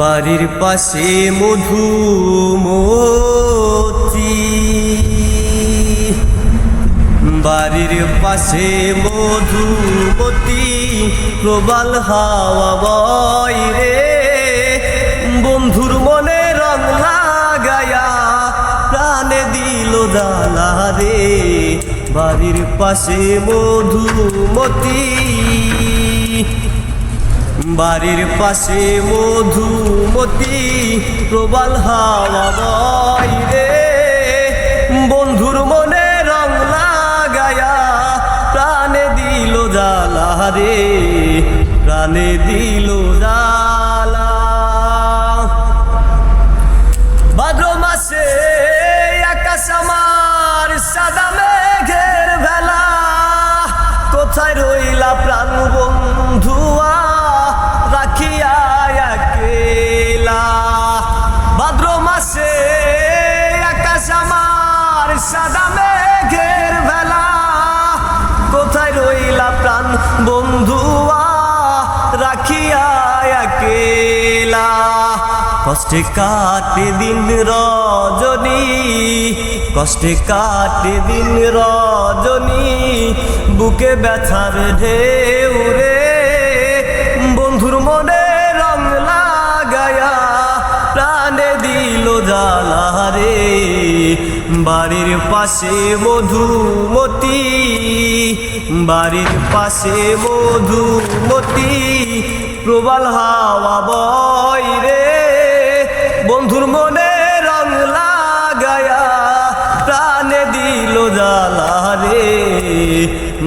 বাড়ির পাশে মধুমতি, বাড়ির পাশে মধুমতি, প্রবাল হাওয়া বয় রে, বন্ধুর মনে রং লাগায়া প্রাণে দিল জ্বালা রে। বাড়ির পাশে মধুমতি, বাড়ির পাশে মধুমতি, প্রবাল হাওয়া বয় রে, বন্ধুর মনে রং লাগায়া প্রাণে দিল জ্বালা রে, প্রাণে দিল জ্বালা। ভাদ্র মাসে আকাশ আমার সাদা মেঘের ভেলা, কোথায় রইলা প্রাণ বন্ধুয়া রাখিয়া একলা। ভাদ্র মাসে আকাশ আমার সাদা মেঘের ভেলা, কোথায় রইলা প্রাণ বন্ধুয়া রাখিয়া একলা। কষ্টে কাটে দিন রজনী, কষ্টে কাটে দিন রজনী, বুকে ব্যথার ঢেউ রে, বন্ধুর মনে রং লাগায়া প্রাণে দিল জ্বালা রে। বাড়ির পাশে মধুমতি, বাড়ির পাশে মধুমতি, প্রবাল হাওয়া বয় রে, বন্ধুর মনে রং লাগায়া প্রাণে দিল জ্বালা রে।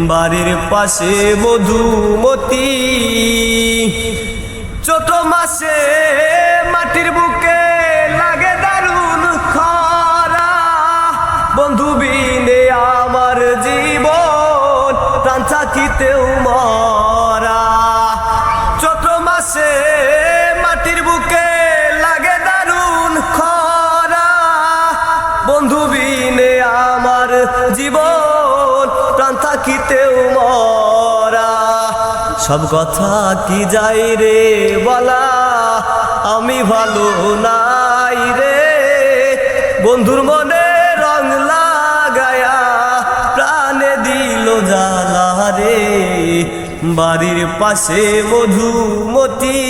বাড়ির পাশে মধুমতি। চৈত্র মাসে মাটির বুকে লাগে দারুণ খরা, বন্ধু বিনে আমার জীবন প্রাণ থাকিতেও মরা। চৈত্র মাসে মাটির বুকে লাগে দারুণ খরা, বন্ধু বিনে আমার জীবন প্রাণ থাকিতেও মরা। সব কথা কি যাই রে বলা, আমি ভালো নাই রে, বন্ধুর মনে রং লাগায়া প্রাণে দিল জ্বালা রে। বাড়ির পাশে মধুমতি।